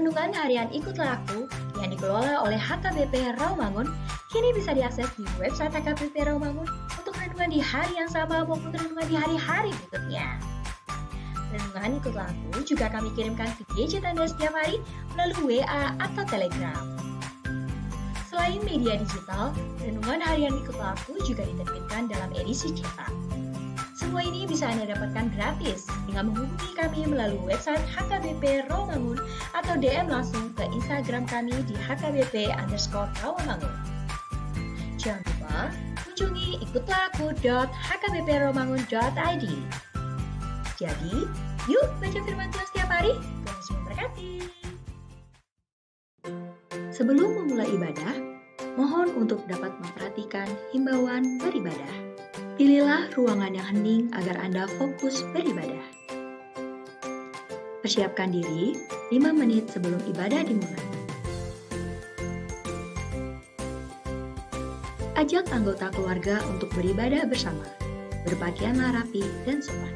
Renungan harian Ikutlah Aku yang dikelola oleh HKBP Rawamangun kini bisa diakses di website HKBP Rawamangun untuk renungan di hari yang sama maupun renungan di hari-hari berikutnya. Renungan Ikutlah Aku juga kami kirimkan ke gadget Anda setiap hari melalui WA atau Telegram. Selain media digital, renungan harian Ikutlah Aku juga diterbitkan dalam edisi cetak. Semua ini bisa Anda dapatkan gratis dengan menghubungi kami melalui website HKBP Rawamangun atau DM langsung ke Instagram kami di HKBP_Rawamangun. Jangan lupa kunjungi ikutlahku.hkbprawamangun.id. Jadi, yuk baca firman Tuhan setiap hari. Tuhan Yesus memberkati. Sebelum memulai ibadah, mohon untuk dapat memperhatikan himbauan beribadah. Pilihlah ruangan yang hening agar Anda fokus beribadah. Persiapkan diri 5 menit sebelum ibadah dimulai. Ajak anggota keluarga untuk beribadah bersama. Berpakaianlah rapi dan sopan.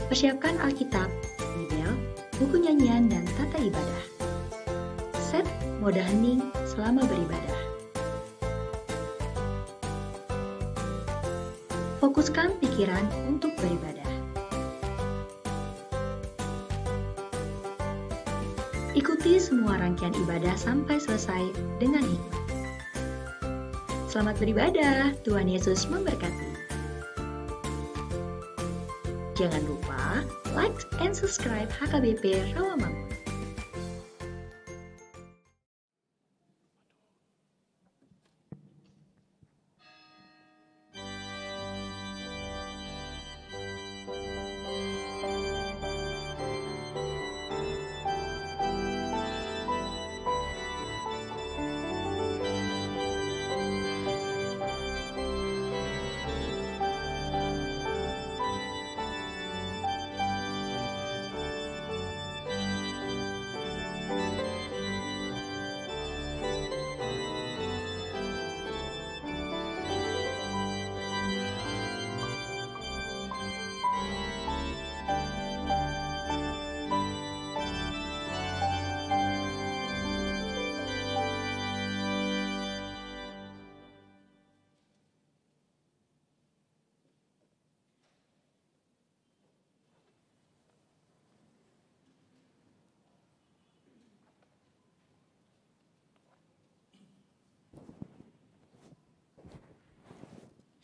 Persiapkan Alkitab, Bibel, buku nyanyian, dan tata ibadah. Set mode hening selama beribadah. Fokuskan pikiran untuk beribadah. Ikuti semua rangkaian ibadah sampai selesai dengan hikmat. Selamat beribadah, Tuhan Yesus memberkati. Jangan lupa like and subscribe HKBP Rawamangun.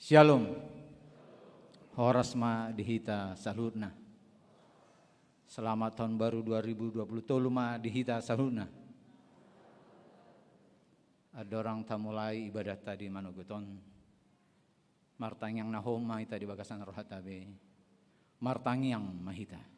Shalom. Horasma dihita salutna. Selamat tahun baru 2020 toluma dihita salutna. Ada orang tak mulai ibadah tadi manuguton. Martang yang nahoma ita di bagasan rohatabe. Martang yang mahita.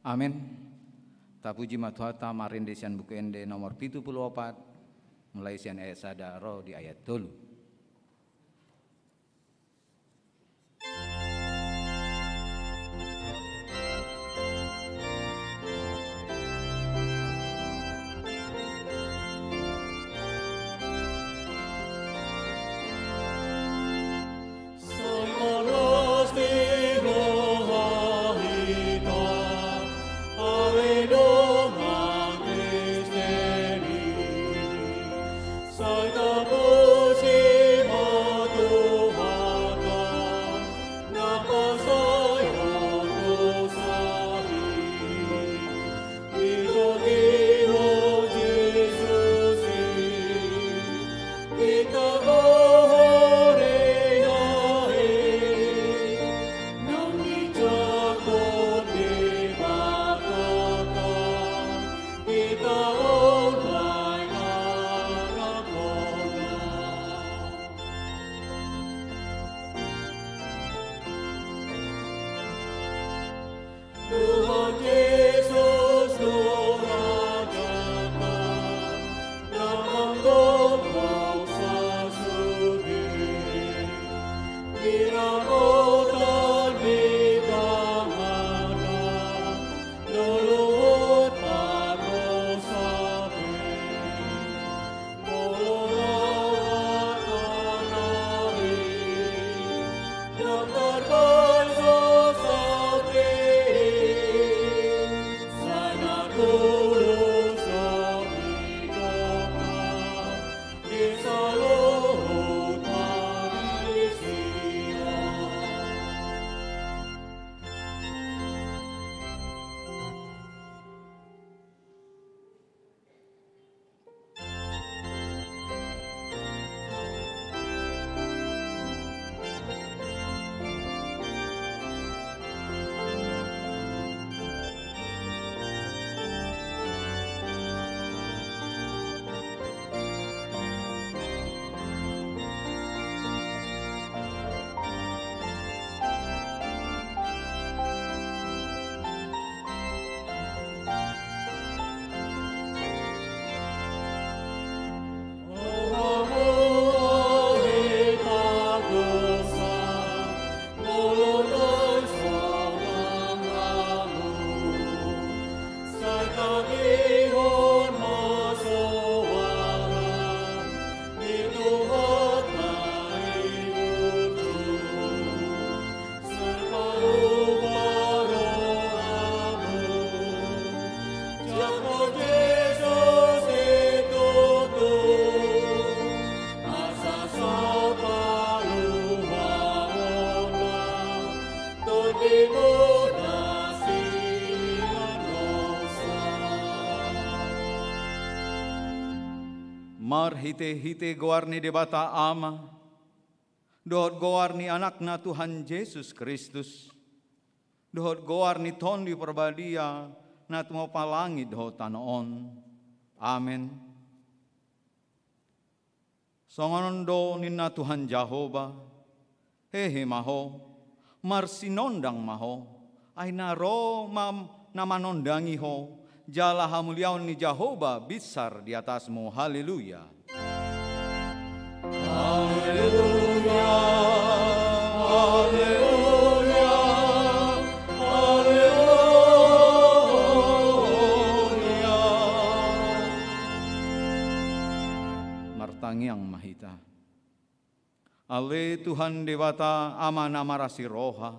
Amin. Tapuji matuhata marin desian buku ende nomor 74 mulai sian ayat sada roh di ayat 3. Soy Mar hite-hite goarni debata ama, dohot goarni anakna Tuhan Yesus Kristus, dohot goarni tondi perbadia, nat mau palangi dohot tanoon. Amen. Songonondo ninna Tuhan Jehovah, hehe maho, mar sinondang maho, ay naro namanondangi ho, jala hamuliaon ni Jehovah besar di atasmu. Haleluya. Haleluya. Haleluya. Haleluya. Martangi yang mahita. Ale Tuhan dewata ama namarasi roha.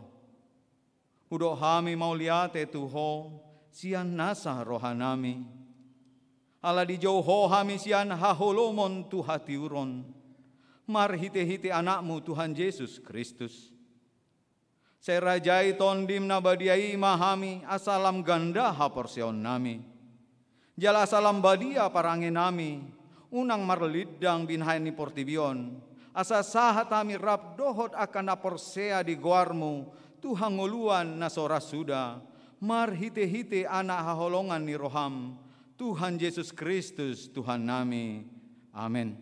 Udo hami mau liate tuho. Sian nasa rohanami, ala di jauh hami sian haholomon tuhatiuron, mar hite-hite anakmu Tuhan Yesus Kristus. Serajai tondim nabadiai mahami asalam ganda haporsion nami, jala asalam badia parange nami, unang marlidang binhaini portibion, asa sahatami rap dohot akan aporsea di goarmu, Tuhan nguluan nasora suda. Mar hite-hite anak haholongan ni roham, Tuhan Yesus Kristus Tuhan nami. Amin.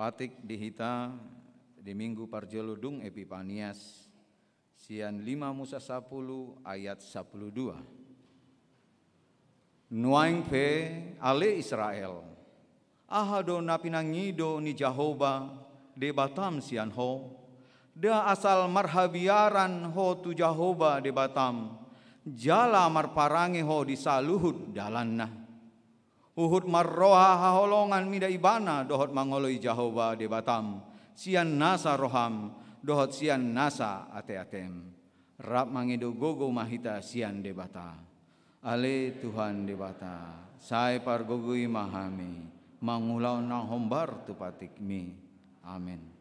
Patik dihita di minggu parjeludung Epipanias sian 5 Musa 10 ayat 12. Nuaing pe ale Israel ahado napinangido ni Jehovah de Batam sian ho da asal marhabiaran ho tu Jehovah de Batam jala marparange ho di saluhud dalanna. Uhud marroha haholongan mida ibana dohot mangoloi Jehovah de Batam sian nasa roham dohot sian nasa ate-atem rap mangido gogo mahita sian de bata ale Tuhan de bata sai pargogoi mahami mangulau nang hombar tu patik mi amin.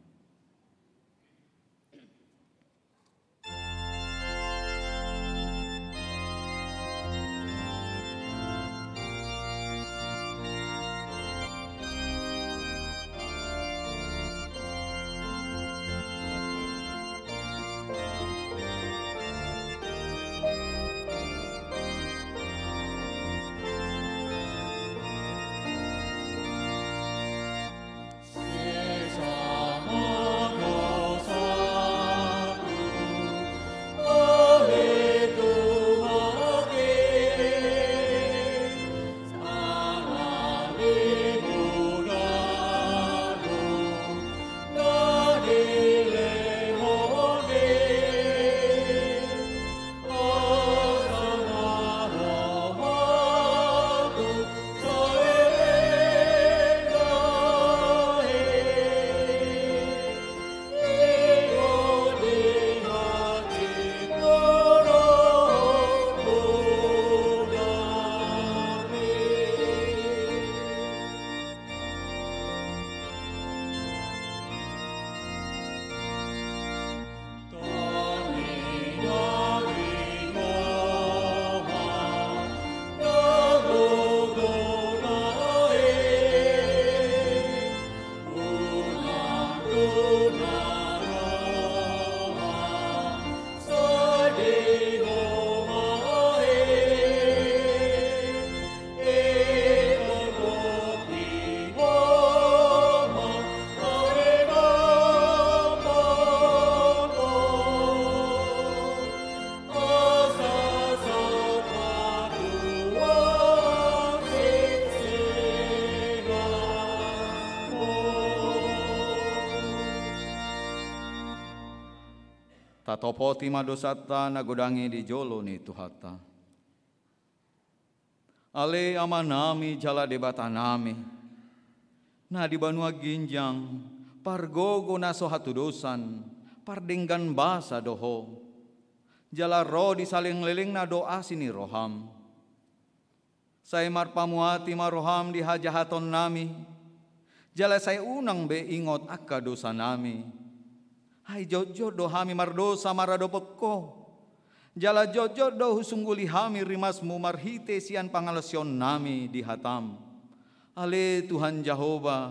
Tatopoti madosata nagodangi di jolo ni tuhata. Ale amanami jala debata nami. Na di banua ginjang pargogo naso hatu dosan pardenggan basa doho. Jala roh di saling leling na doa sini roham. Saya marpamuati maroham di hajahaton nami. Jala saya unang be ingot akka dosa nami. Hai jojo do hami mardosa marado pekko. Jala jojo do husungguli hami rimasmu marhite sian pangalasion nami di hatam. Ale Tuhan Jehovah,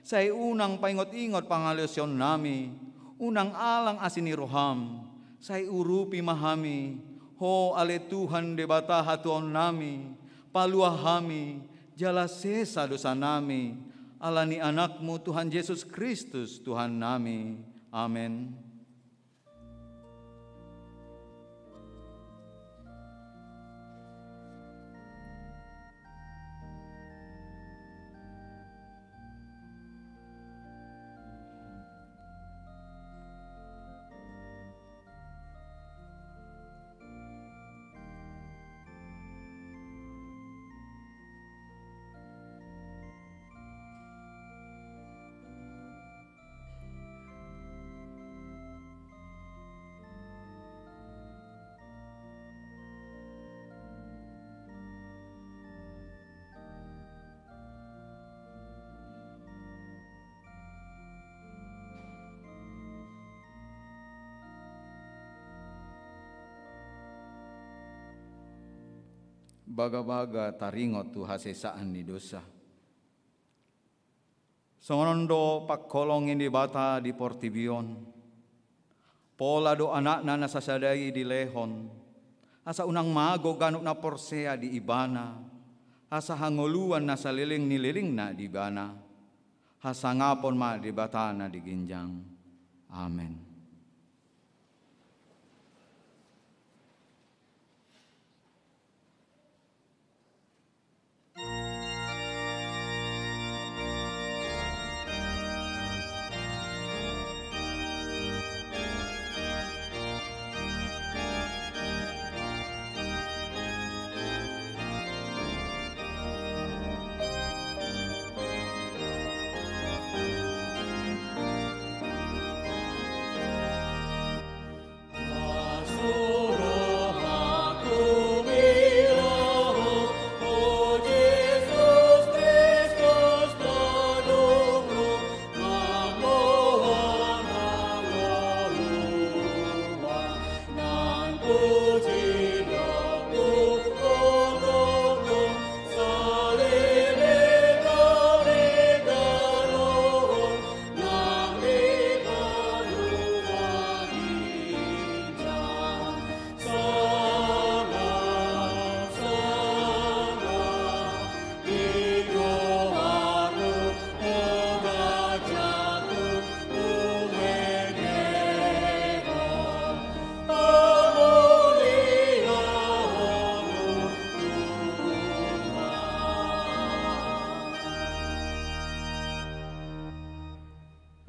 saya unang paingot-ingot pangalasion nami. Unang alang asini roham. Saya urupi mahami. Ho ale Tuhan de bata hatuon nami. Paluah hami. Jala sesa dosa nami. Alani anakmu Tuhan Yesus Kristus Tuhan nami. Amin. Baga-baga taringot tu hasesaan ni dosa. Songondo pakkolongin di bata di portibion. Pola do anak na nasasadai di lehon. Asa unang mago ganok na porsea di ibana. Asa hangoluan na saliling nililing na di bana. hasangapon ma di batana di ginjang. Amen.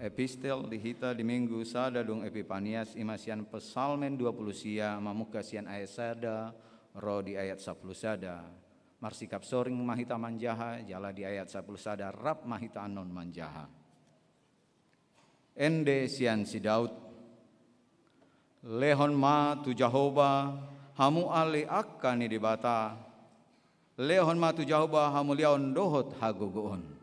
Epistel dihita di minggu sada dung Epipanias imasian pesalmen 20 sia mamuka sian ayat sada ro di ayat 10 sada marsikap soring mahita manjaha jala di ayat 10 sada rap mahita anon manjaha ende sian si Daud lehon ma tu Jahoba hamu ali akkani di bata lehon ma tu Jahoba hamu liaon dohot hagogoon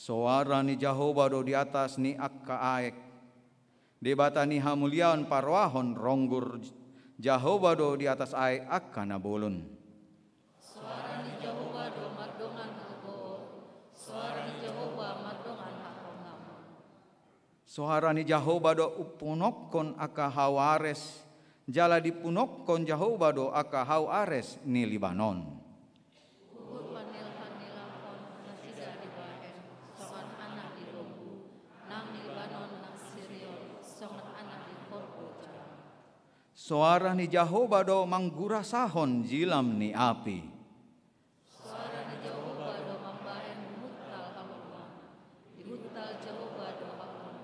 Suara ni Jahoba do di atas ni akka aek. Debata ni hamulian parwahon ronggur Jahoba do di atas aek akka nabulun. Suara ni Jahoba do mardongan hago. Suara ni Jahoba mardongan hakongam. Suara ni Jahoba do upunokon akka hawares. Jala dipunokon Jahoba do akka hawares ni Libanon. Suara ni Jahoba do manggurasahon jilam ni api. Suara ni Jahoba do mambahen mutal hamuman. Mutal Jahoba do hamuman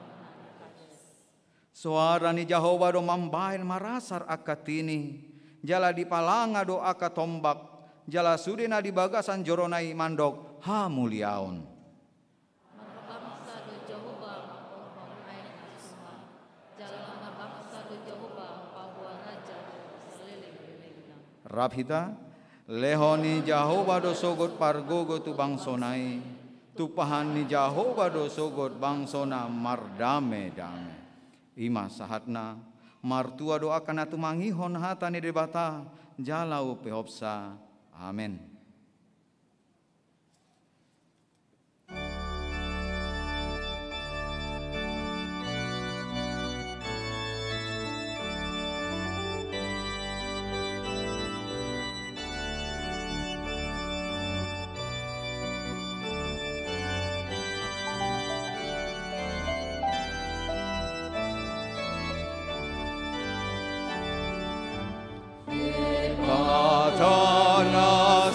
kades. Suara ni Jahoba do mambahen marasar akatini. Jala di palanga do akatombak. Jala sudena di bagasan joronai mandok hamuliaon. Rabhita lehoni Jahoba do sogot pargogo tu bangsonai tupahan ni Jahoba do sogot bangsona mardame dame ima sahatna martua do akan atu mangihon hatani debata jalau pehopsa amen. Patana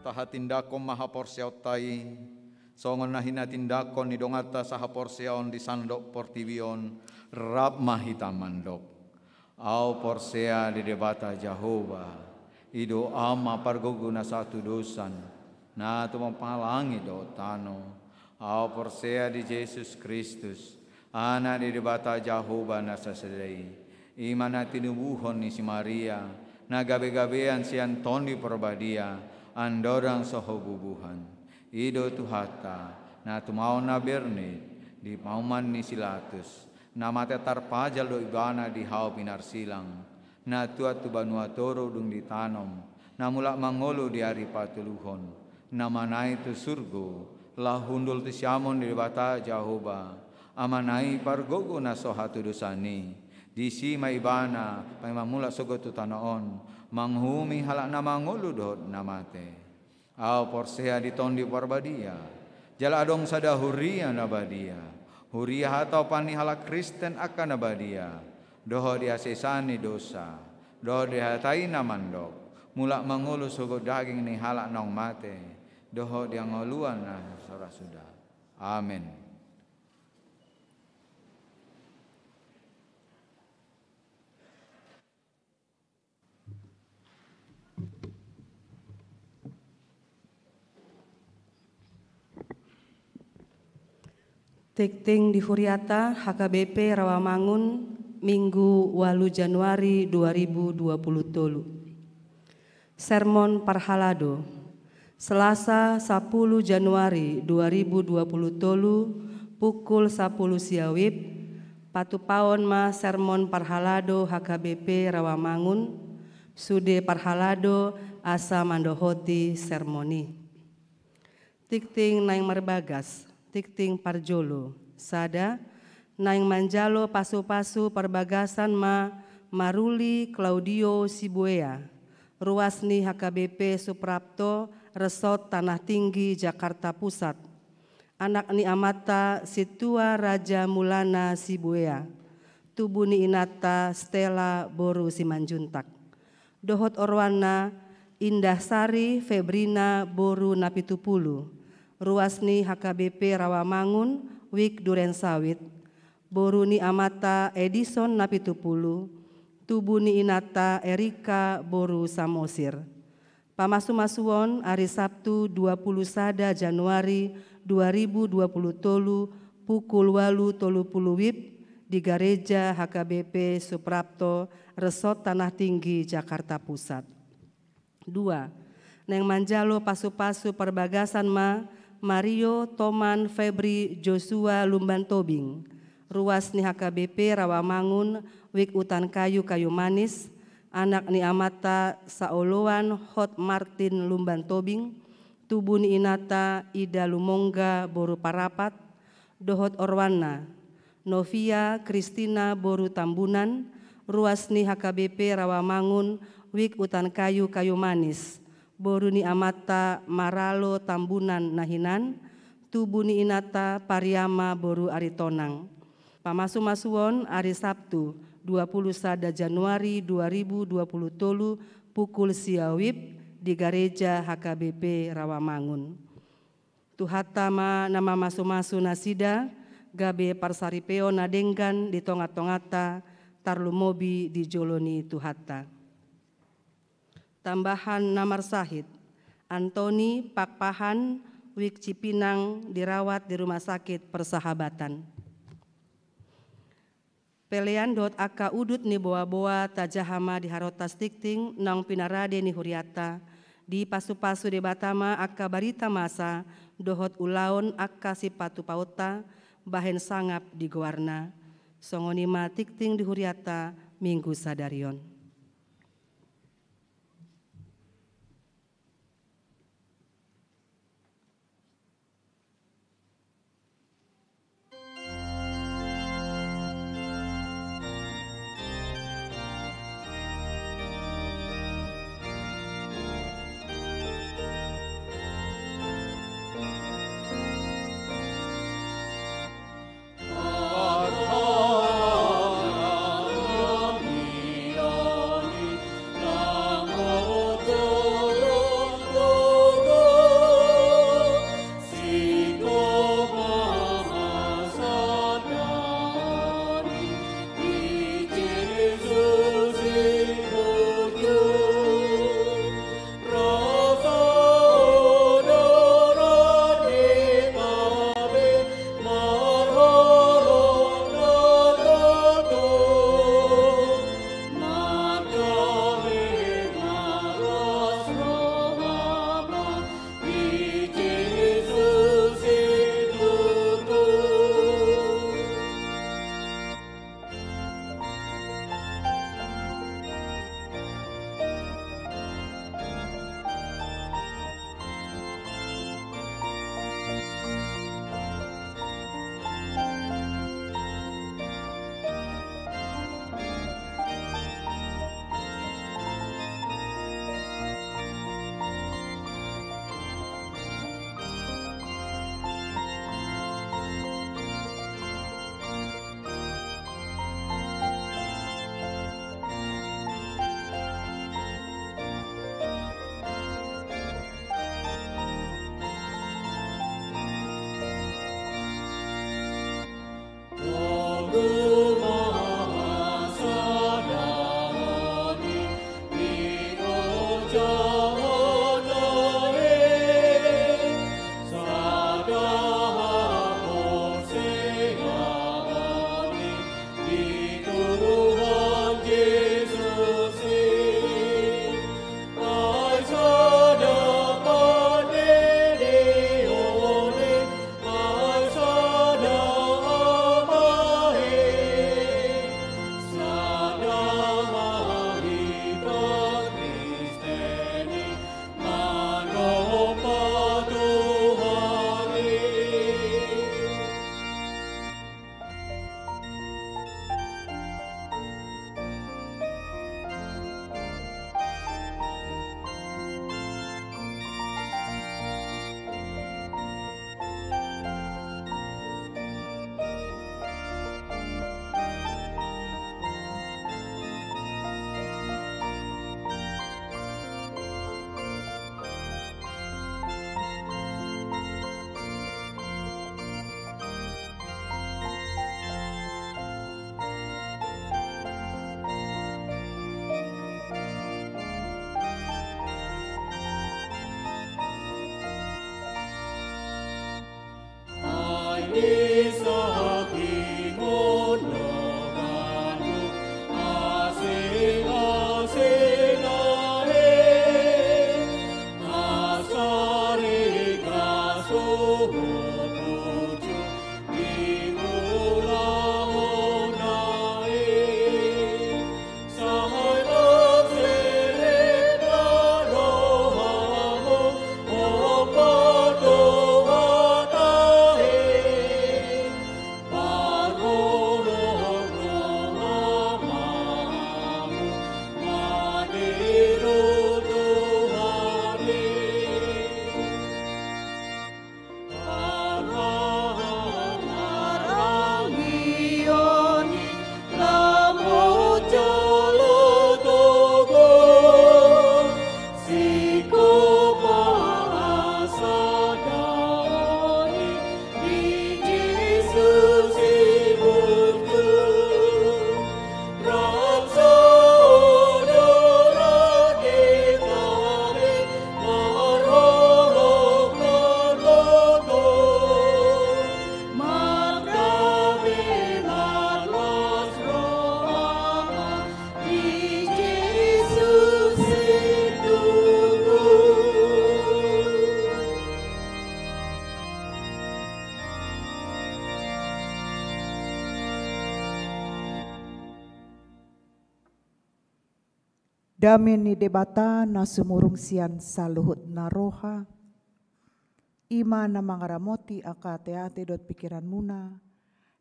taha tindakon maha porsiautai, songon nahina tindakon ni dongata saha porsiaon di sandok portivion, rap mahita mandok. Au porsea di debata Jehovah, ido ama pargoguna satu dosan, na tu mempalangi do tano. Au porsea di Yesus Kristus, ana di debata Jehovah nasa sedai, imana tinubuhon ni si Maria, na gabe-gabean si Antoni perbadia, andorang sohobubuhan. Ido tuhata, na tumau na bernit, di pauman ni silatus, na mate tarpajal do ibana di hau pinar silang, na tuat tu banua toro dung ditanom, na mulak mangolo di hari patuluhon, na manai tu surgo, lah hundul tu siamon di bata Jehovah, amanai pargogo na sohatu dosani, di si maibana, paimamula sogo tu tanaon, manghumi halak na mangolo dot na mate. Au porsea di tondi parbadia, jala adong sada huria na badia, huria atau pani halak Kristen akan na badia, doho dia sesani dosa, doho dia hatai na mandok, mulak mangolo sogo daging ni halak nong mate, doho dia ngoluan na sora sudah. Amin. Tikting di Huriata HKBP Rawamangun Minggu 8 Januari 2020 tolu. Sermon Parhalado Selasa 10 Januari 2020 tolu pukul 10 siawib patupaon ma sermon Parhalado HKBP Rawamangun sude Parhalado asa mandohoti sermoni. Tikting naing marbagas tikting parjolo, sada, naing manjalo pasu-pasu perbagasan Maruli Claudio Sibuea, ruasni HKBP Suprapto, Resort Tanah Tinggi, Jakarta Pusat, anak ni amata Situa Raja Mulana Sibuea, tubuni inata Stella Boru Simanjuntak, dohot orwana Indah Sari Febrina Boru Napitupulu, ruasni HKBP Rawamangun Wik Duren Sawit, boruni amata Edison Napitupulu, tubuni inata Erika Boru Samosir. Pamasu-masuon hari Sabtu 21 Januari 2020 tolu pukul 8 tolupulu wib di Gereja HKBP Suprapto Resort Tanah Tinggi Jakarta Pusat. 2. Neng manjalo pasu-pasu perbagasan Mario Toman Febri Joshua Lumban Tobing, ruas ni HKBP Rawamangun Wik Utan Kayu Manis, anak ni amata Saoloan Hot Martin Lumban Tobing, tubuh ni inata Ida Lumongga Boru Parapat, dohot orwana Novia Kristina Boru Tambunan, ruas ni HKBP Rawamangun Wik Utan Kayu Manis, boru ni amata Maralo Tambunan Nahinan, tubuh ni inata Pariama Boru Aritonang. Pamasu-masuon hari Sabtu 21 Januari 2020 tolu pukul siawib di Gereja HKBP Rawamangun. Tuhatama nama masu-masu nasida gabe parsaripeo nadenggan di tonga-tongata tarlumobi di joloni tuhata. Tambahan namar sahid, Antoni Pakpahan Wik Cipinang dirawat di Rumah Sakit Persahabatan. Pelean aka udut ni boa-boa tajahama di harotas tikting nang pinarade ni Huriata, di pasu-pasu de batama aka barita masa dohot ulaon aka sipatu pauta bahen sangap di gowarna, songonima tikting di Huriata Minggu sadarion. Mio Damen ni debata na sumurung sian saluhut na roha. Ima na mangaramoti ate dot pikiran muna.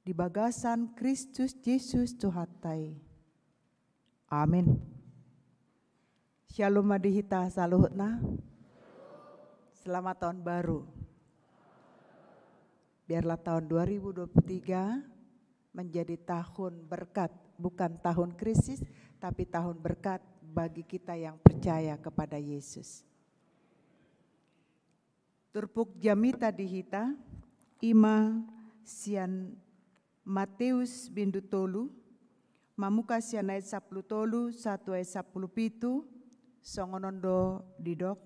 Di bagasan Kristus Yesus Tuhatai. Amin. Shalom madihita saluhut na. Selamat tahun baru. Biarlah tahun 2023 menjadi tahun berkat. Bukan tahun krisis, tapi tahun berkat bagi kita yang percaya kepada Yesus. Turpuk jamita dihita, ima sian Matius bindu tolu, mamuka sian ayat 10 tolu, 1 ayat 10 pitu, songonondo didok.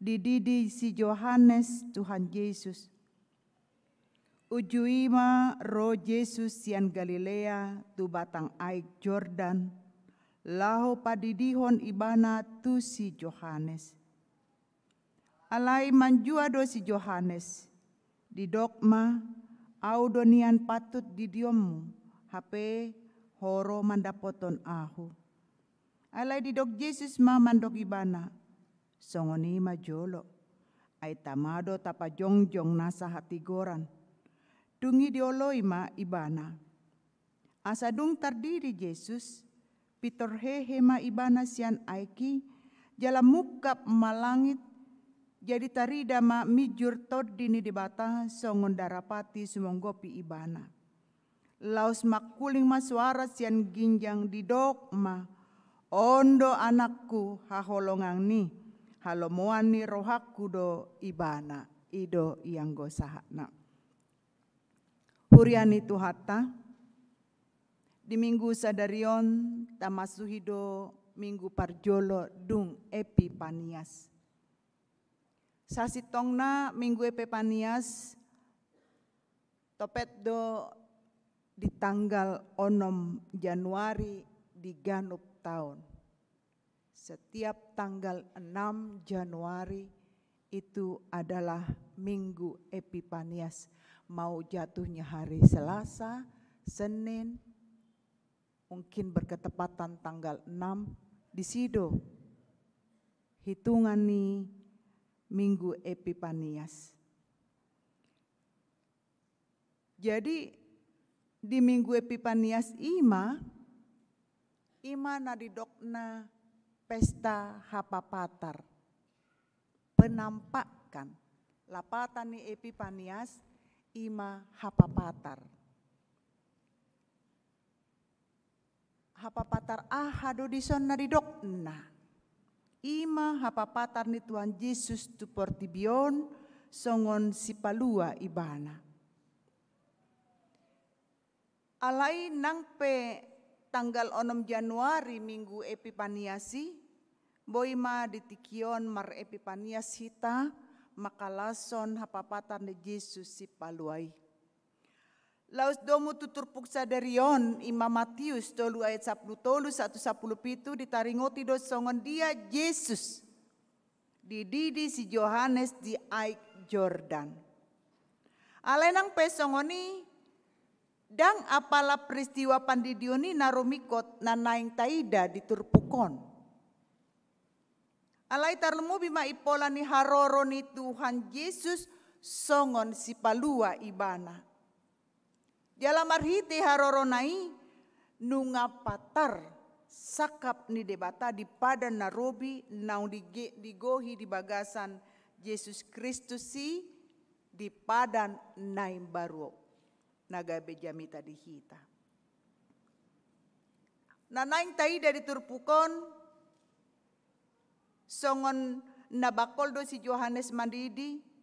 Dididi si Yohanes Tuhan Yesus. Ujuima roh Yesus sian Galilea tu batang aik Jordan. Laho padidihon ibana tu si Yohanes. Alai manjua do si Yohanes. Di dogma au donian patut didiomu. Hape horo mandapoton ahu. Alai di dog Yesus ma mandok ibana. Songoni ma jolo. Ai tamado tapa jongjong nasa hati goran. Dungi dioloi ma ibana. Asa dung tardiri Yesus. Pitor hehe ma ibana sian aiki, jala mukap malangit, jadi tarida ma mijur tod dini dibata songon darapati sumonggopi ibana. Laus makuling ma suara sian ginjang didok ma, ondo anakku haholongang ni, halomoan ni rohaku do ibana, ido yang gosahana. Huriani tuhata. Di minggu sadarion tamasuhido minggu parjolo dung Epipanias. Sasitongna minggu Epipanias topet do di tanggal 6 Januari di ganup tahun. Setiap tanggal 6 Januari itu adalah minggu Epipanias. Mau jatuhnya hari Selasa, Senin, mungkin berketepatan tanggal 6 di sido. Hitungan nih minggu Epipanias. Jadi di minggu Epipanias ima nadidokna pesta hapapatar. Penampakan lapatan ni Epipanias ima hapapatar. Hapapatar ahado dison nadidokna. Ima hapapatar ni Tuhan Yesus tu portibion songon sipalua ibana. Alai nangpe tanggal 6 Januari minggu Epipaniasi, boima ditikion mar Epipanias hita makalason hapapatan ni Jesus si paluay. Laus domu tutur puksa darion Imam Matius 3 ayat 10 1:17 ditaringoti do songon dia Yesus dididi si Yohanes di Aik Jordan. Alenang pesongoni dang apala peristiwa pandidioni narumikot nanaing taida diturpukon. Alai tarlemu bima ipola ni haroro ni Tuhan Yesus songon si palua ibana. Jala marhiti haroro nai nunga patar sakap ni debata di padan narobi nau digohi di bagasan Yesus Kristus si di padan naim baru naga bejamita dihita. Nanaing taida diturpukon songon nabakol do si Yohanes mandidi.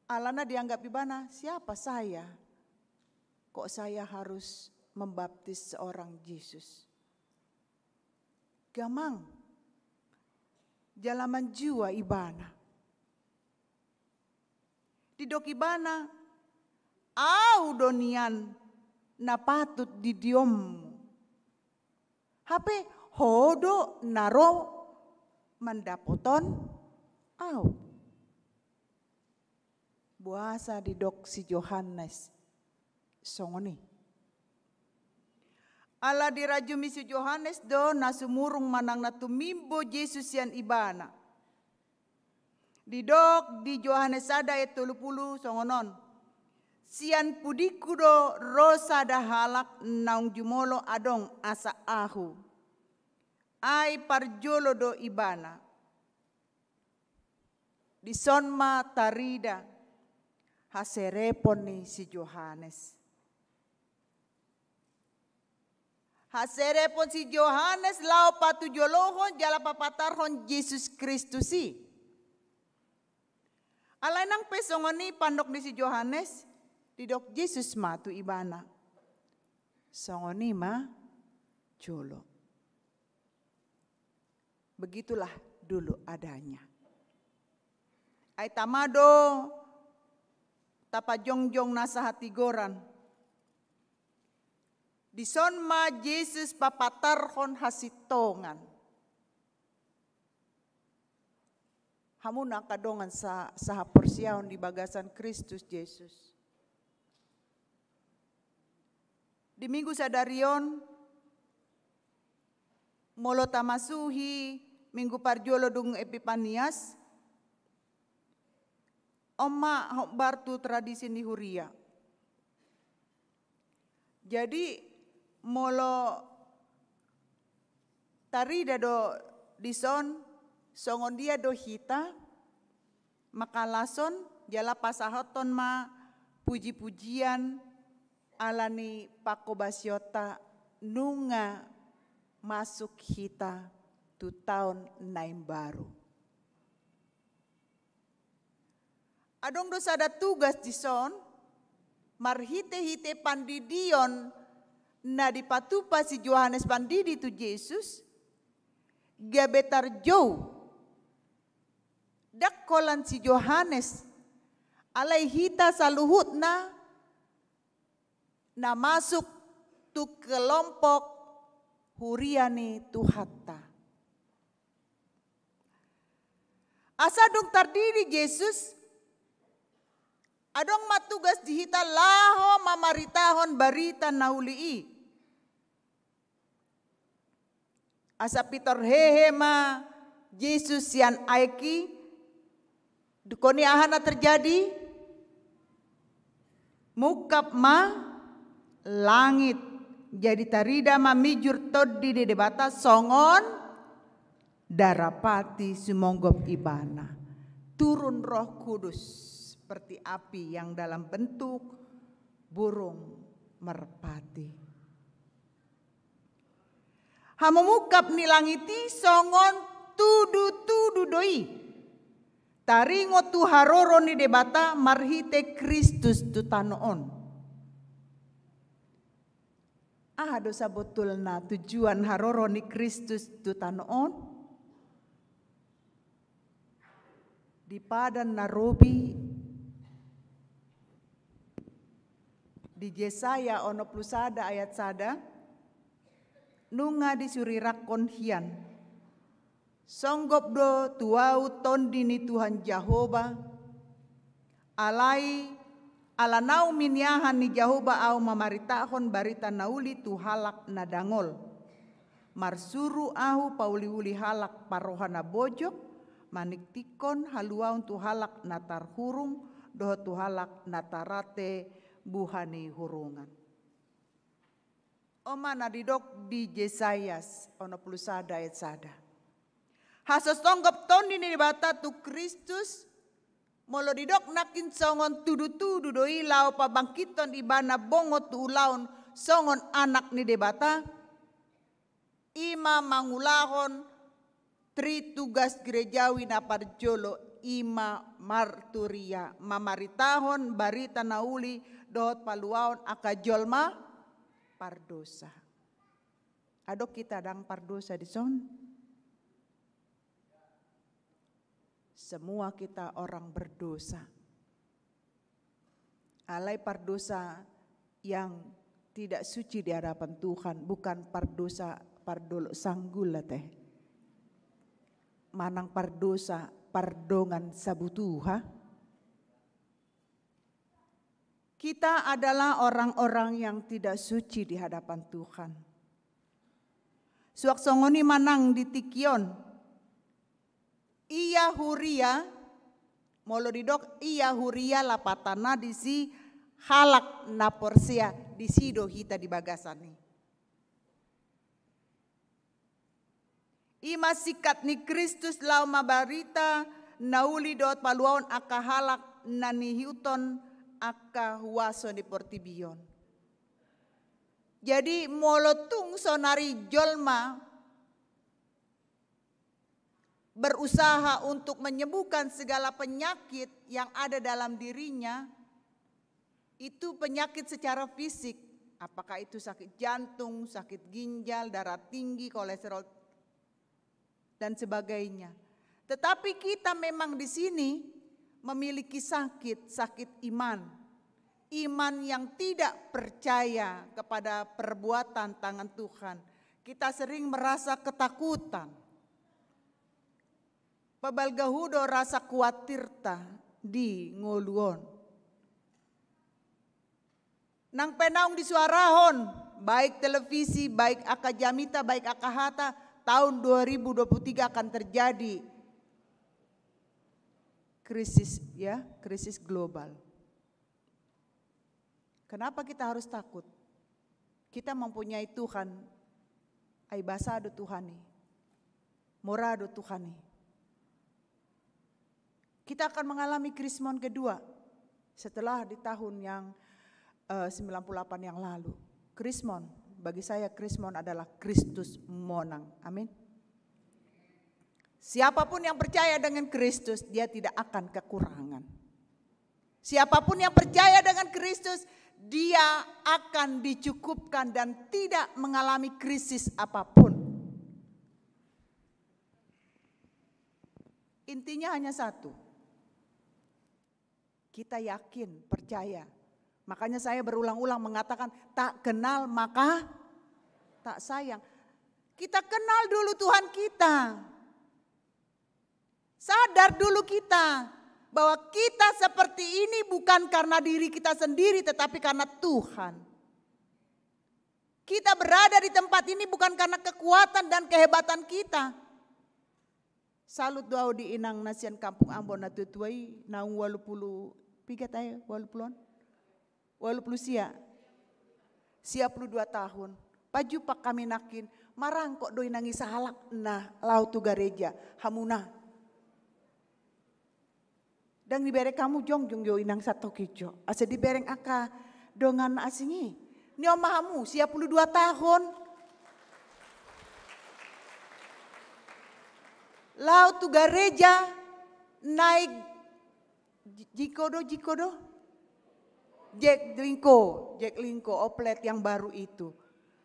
Alana dianggap ibana, siapa saya? Kok saya harus membaptis seorang Yesus? Gamang, jalaman jua ibana. Didok ibana, au donian na patut didiom. Hape hodo naro mandapoton au. Buasa didok si Yohanes songoni. Ala dirajumi si Yohanes do nasumurung manang natumimbo Yesus yan ibana. Didok di Yohanes ada ayat 30 songonon. Sian pudiku do rosa da halak naung jumolo adong asa ahu. Ai parjolo do ibana. Di sonma tarida. Haserepon ni si Yohanes. Haserepon si Yohanes lao patujolohon jala papatarhon Yesus Kristus si. Alainang pesongoni pandok ni si Yohanes didok Yesus matu ibana. Songoni ma jolo. Begitulah dulu adanya. Ai tamado tapa jongjong nasa hati goran. Dison ma Yesus papatarhon hasitongan. Hamuna kadongan sa porsiaon di bagasan Kristus Yesus. Di minggu sadarion molo tamasuhi minggu parjolo dung Epipanias. Oma bartu tradisi ni Huria. Jadi molo tarida do dison songon dia do hita makalason jala pasahoton ma puji-pujian alani pakobasiota nunga masuk hita tu tahun naim baru. Adong dosa ada tugas di son, marhite-hite pandidion na dipatupa si Yohanes pandidi tu Yesus, gabetar jauh. Dakkolan si Yohanes, alai hita saluhut na masuk tu kelompok huriani tu hatta. Asadong tardiri Yesus, adong matugas dihita laho mamaritahon barita naulii. Asa pitor hehema Yesus yan aiki dukoni ahana terjadi mukap ma langit jadi tarida mamijur todi de debata songon darapati sumonggop ibana turun Roh Kudus seperti api yang dalam bentuk burung merpati. Hamumukap nilangiti songon tudu doi. Taringo tu haroro ni debata marhite Kristus tu tanoon. Dosa betul na tujuan haroro ni Kristus tu tanoon. di Padan Narobi, di Yesaya 61 ayat 1, nunga disurirakon hian, songgop do tuau tondini Tuhan Jehovah, alai alanau minyahan ni Jehovah au mamaritahon barita nauli tu halak nadangol, marsuru ahu pauliuli halak parohana bojok, maniktikon haluaun tu halak natar hurung, doh tu halak natarate buhani hurungan. Oma nadidok di Yesayas 61 ayat 1. Hasos tonggop toni ni bata tu Kristus, molo didok nakin songon tudu-tudu doi lau pabangkiton ibana bongo tu ulaun songon anak ni debata, ima mangulahon tri tugas gerejawi na parjolo ima marturia mamaritahon barita nauli dohot paluaon akajolma pardosa. Adok kita dang pardosa di son. Semua kita orang berdosa. Alai pardosa yang tidak suci di hadapan Tuhan, bukan pardosa pardolo sanggul teh. Manang pardosa pardongan sabutuha. Kita adalah orang-orang yang tidak suci di hadapan Tuhan. Suak songoni manang di tikion, iya huria, molo didok iya huria lapatana di si halak naporsia di sido hita di bagasani. Ima sikat ni Kristus lau mabarita nauli dot paluaon aka halak nani hiuton aka huaso di portibion. Jadi molotung sonari jolma berusaha untuk menyembuhkan segala penyakit yang ada dalam dirinya, itu penyakit secara fisik, apakah itu sakit jantung, sakit ginjal, darah tinggi, kolesterol dan sebagainya. Tetapi kita memang di sini memiliki sakit iman. Iman yang tidak percaya kepada perbuatan tangan Tuhan. Kita sering merasa ketakutan. Pabalgahudo rasa khawatir ta di ngoluon. Nang penaung di suarahon, baik televisi, baik akajamita, baik akahata, tahun 2023 akan terjadi krisis global. Kenapa kita harus takut? Kita mempunyai Tuhan, aibasa do Tuhani, mora do Tuhani. Kita akan mengalami krismon kedua setelah di tahun yang 98 yang lalu. Krismon, bagi saya krismon adalah Kristus monang. Amin. Siapapun yang percaya dengan Kristus, dia tidak akan kekurangan. Siapapun yang percaya dengan Kristus, dia akan dicukupkan dan tidak mengalami krisis apapun. Intinya hanya satu. Kita yakin, percaya. Makanya saya berulang-ulang mengatakan, tak kenal maka tak sayang. Kita kenal dulu Tuhan kita. Sadar dulu kita bahwa kita seperti ini bukan karena diri kita sendiri, tetapi karena Tuhan. Kita berada di tempat ini bukan karena kekuatan dan kehebatan kita. Salut doa di inang nasian kampung Ambon na tutuai naung 80 pigat ayo 80-an. 80 sia 22 tahun. Paju pak kami nakin marang kok doi nangis halak nah lau tu gereja hamuna. Dan dibere kamu jong yo inang satu kijo. Asa dibereng aka dongan asingi. Ni omahamu sia 22 tahun. Lau tu gereja naik jikodo. Jack Linko oplet yang baru itu.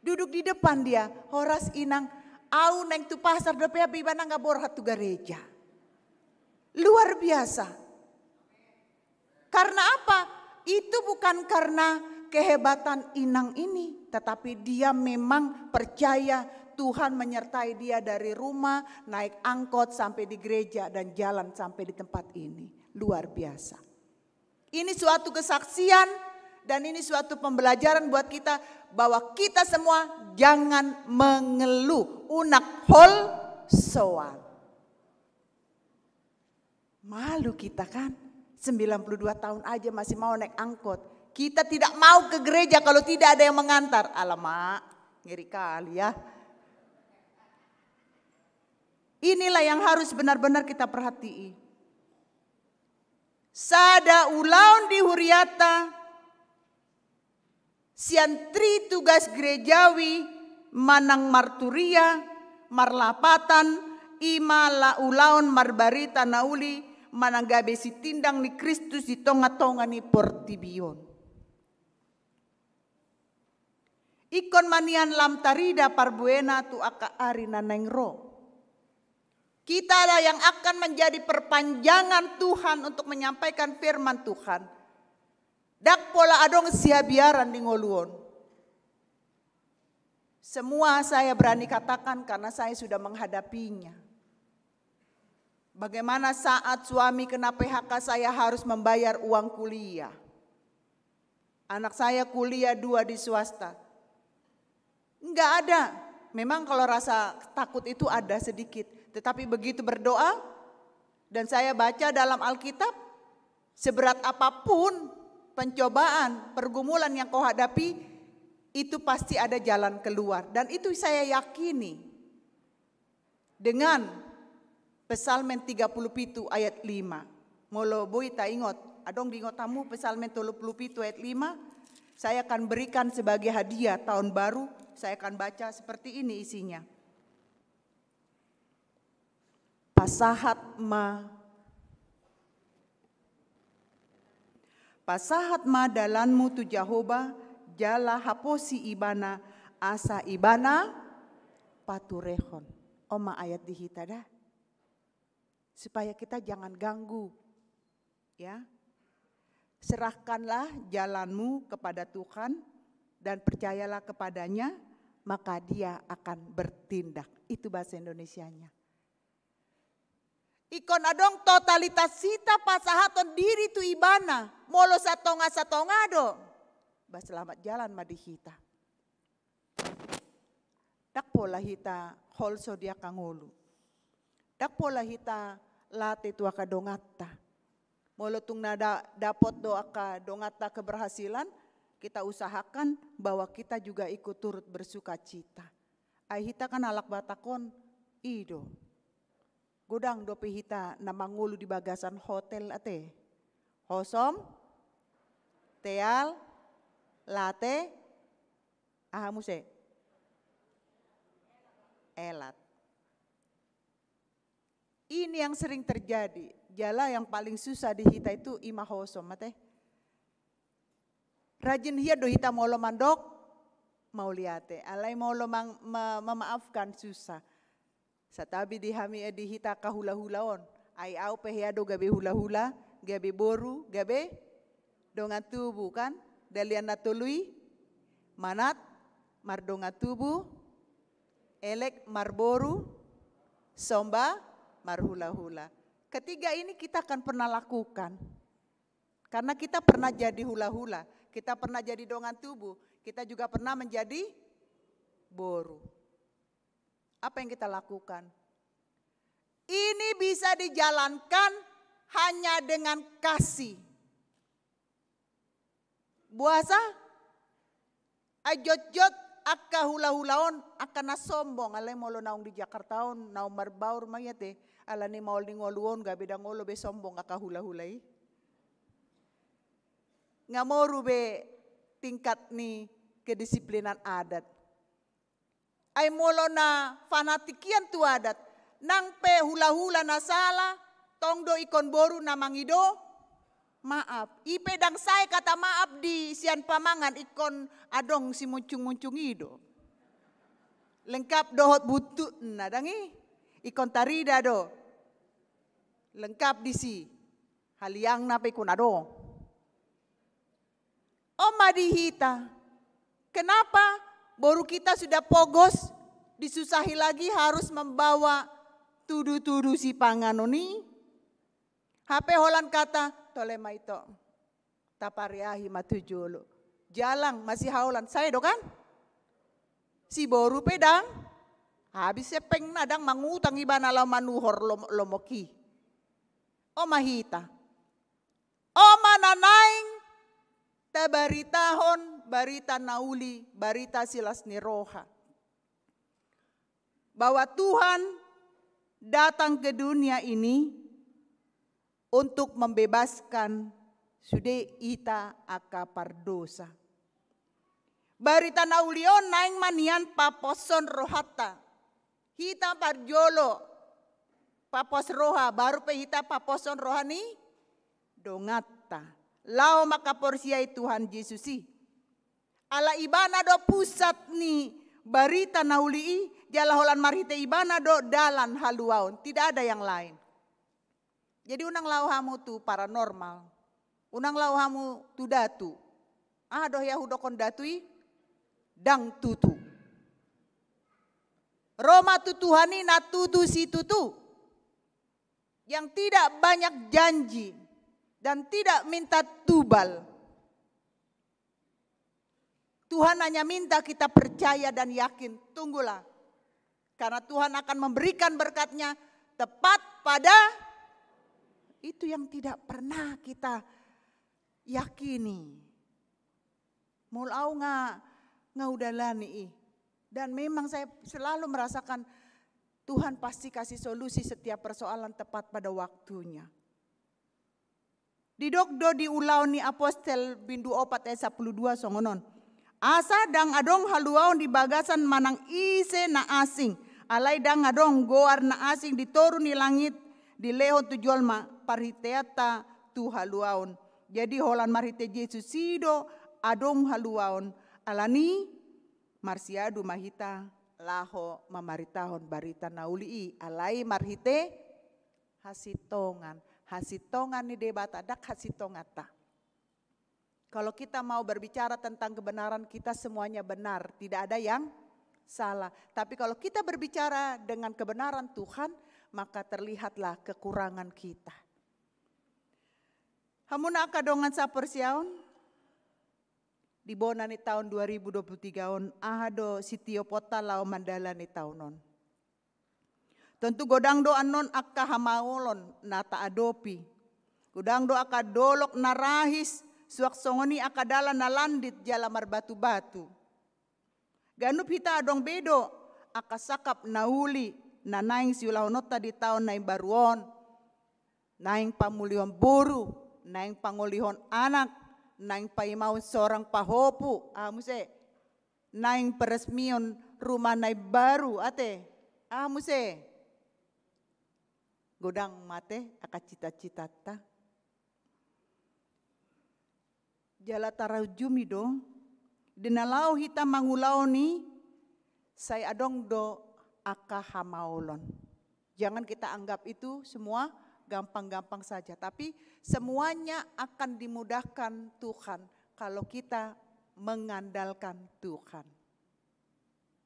Duduk di depan dia, horas inang, au neng tu pasar dopea bibana ngabor hatu gereja. Luar biasa. Karena apa? Itu bukan karena kehebatan Inang ini, tetapi dia memang percaya Tuhan menyertai dia dari rumah, naik angkot sampai di gereja dan jalan sampai di tempat ini. Luar biasa. Ini suatu kesaksian dan ini suatu pembelajaran buat kita bahwa kita semua jangan mengeluh. Unak hol soal. Malu kita kan, 92 tahun aja masih mau naik angkot. Kita tidak mau ke gereja kalau tidak ada yang mengantar. Alamak, ngeri kali ya. Inilah yang harus benar-benar kita perhatii. Sada ulaun di Huriata, siantri tugas gerejawi, manang marturia, marlapatan, ima la ulaun marbarita nauli, manang gabe si tindang ni Kristus di tonga-tonga ni portibion. Ikon manian lam tarida parbuena tu aka ari naneng ro. Kita lah yang akan menjadi perpanjangan Tuhan untuk menyampaikan firman Tuhan. Dak pola adong sia biaran di ngoluon. Semua saya berani katakan karena saya sudah menghadapinya. Bagaimana saat suami kena PHK saya harus membayar uang kuliah. Anak saya kuliah 2 di swasta. Enggak ada. Memang kalau rasa takut itu ada sedikit. Tetapi begitu berdoa dan saya baca dalam Alkitab, seberat apapun pencobaan, pergumulan yang kau hadapi, itu pasti ada jalan keluar. Dan itu saya yakini dengan Psalmen 37 ayat 5. Molo boy ta ingot, adong dingotamu Psalmen 37 ayat 5. Saya akan berikan sebagai hadiah tahun baru, saya akan baca seperti ini isinya. Pasahat ma dalanmu tu Jehovah, jala haposi ibana, asa ibana paturehon. Oma ayat dihita dah. Supaya kita jangan ganggu. Ya. Serahkanlah jalanmu kepada Tuhan dan percayalah kepadanya, maka dia akan bertindak. Itu bahasa Indonesianya. Ikon adong totalitas sita pasahaton diri tu ibana. Molo satonga do. Selamat jalan madihita. Dak pola hita holso dia kangulu. Dak pola hita late tu aka dongata. Molo tung nada dapot do aka dongata keberhasilan. Kita usahakan bahwa kita juga ikut turut bersuka cita. Ai hita kan alak batakon ido. Godang dope hita na mangulu di bagasan hotel ate. Hosom, teal, late, ahamuse, elat. Ini yang sering terjadi. Jala yang paling susah di hita itu ima hosom ate. Rajin hia do hita molo mandok, mau liate. Alai molo memaafkan susah. Satabi dihami edi hita kahula-hulaon. Ai au pehiado gabe hula-hula, gabe boru, gabe dongan tubuh kan. Dalian natului, manat, mardonga tubuh, elek marboru, somba, marhula-hula. Ketiga ini kita akan pernah lakukan. Karena kita pernah jadi hula-hula, kita pernah jadi dongan tubuh, kita juga pernah menjadi boru. Apa yang kita lakukan? Ini bisa dijalankan hanya dengan kasih. Buasa, ajot-jot akka hula-hulaon akan nasombong. Alay molo naong di Jakartaon, naong marbaur mayate. Ala ni maol ni ngoluon, gabi da ngolo be sombong akka hula-hulay. Ngamoru be tingkat ni kedisiplinan adat. Ay molo na fanatikian tu adat. Nang pe hula-hula na sala, tongdo ikon boru na mangido, maaf. Ipe dang saya kata maaf di sian pamangan ikon adong si muncung-muncung ido. Lengkap dohot butut na dangi. Ikon tarida do. lengkap di si haliang nape kunado. Oma dihita, kenapa baru kita sudah pogos disusahi lagi harus membawa tudu-tudu si panganoni? HP holan kata tolema itu tapariahi matujolo. Jalang masih haulan saya do kan? Si boru pedang habis sepeng nadang mangutang ibana law manuhor lomoki. O mahita. O mananaing tabaritahon barita nauli barita silas ni roha. Bahwa Tuhan datang ke dunia ini untuk membebaskan sude ita aka pardosa. Barita naulion naing manian paposon rohata. Hita parjolo papos roha baru pe hita paposon rohani dongata. Lao makaporsiai Tuhan Yesusi. Ala ibana do pusat ni barita naulii jala holan marhite ibana do dalan haluaun. Tidak ada yang lain. Jadi unang lauhamu tu paranormal. Unang lauhamu tu datu. Doh yahudokon datui dang tutu. Roma tutuhani na tutu si tutu. Yang tidak banyak janji. Dan tidak minta tubal. Tuhan hanya minta kita percaya dan yakin. Tunggulah. Karena Tuhan akan memberikan berkatnya tepat pada itu yang tidak pernah kita yakini. Mulau ngaudalani. Dan memang saya selalu merasakan Tuhan pasti kasih solusi setiap persoalan tepat pada waktunya. Didokdo di ulau ni apostel bindu 4 ayat 12 songonon. Asa dang adong haluaon di bagasan manang ise na asing. Alai dang adong goar na asing ditoru ni langit di lehon tujual ma pariteata tu haluaon. Jadi holan marite Yesus sido adong haluaon alani marsiadu mahita laho mamaritahon barita naulii alai marhite hasitongan. Hasitongan ni debata dak hasitongata. Kalau kita mau berbicara tentang kebenaran kita semuanya benar, tidak ada yang salah. Tapi kalau kita berbicara dengan kebenaran Tuhan, maka terlihatlah kekurangan kita. Hamuna kadongan sa persiaon di bona ni tahun 2023 on ahado sitio pota lao mandala ni tahunon. Tentu godang do anon akka hamaolon nata adopi. Godang do akka dolok narahis suak songoni akka dala nalandit jala marbatu-batu. Ganup hita adong bedo akka sakap nauli nanaing siulahonota di tahun naing baruon. Naing pamulihon buru, naing pangolihon anak, naing paimawon seorang pahopu. Muse, naing peresmion rumah naing baru ate. Muse. Godang mate aka cita-cita ta. Jala tarau jumi do. Dinalau hita mangulau ni. Saya adong do aka hamaolon. Jangan kita anggap itu semua gampang-gampang saja. Tapi semuanya akan dimudahkan Tuhan. Kalau kita mengandalkan Tuhan.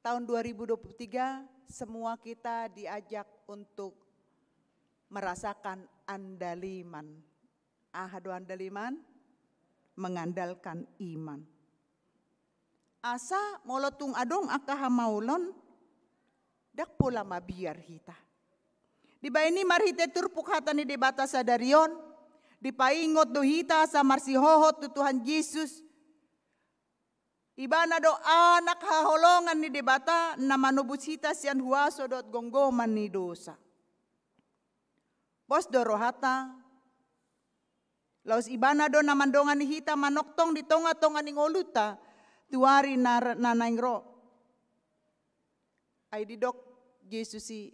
Tahun 2023 semua kita diajak untuk merasakan andaliman. Ahadu andaliman, mengandalkan iman. Asa molotung adong aka hamaulon, dak pula mabiar hita. Di baini marhite turpuk hata ni debata sadarion, di paingot do hita sa marsihohot tu Tuhan Yesus. Ibana do anak haholongan ni debata na manubus hita sian huaso dot gonggoman ni dosa. Bos dorohata, laus ibana do namandongan ni hita manoktong di tonga-tonga ni ngoluta, tuari nanaing ro. Ay didok Yesusi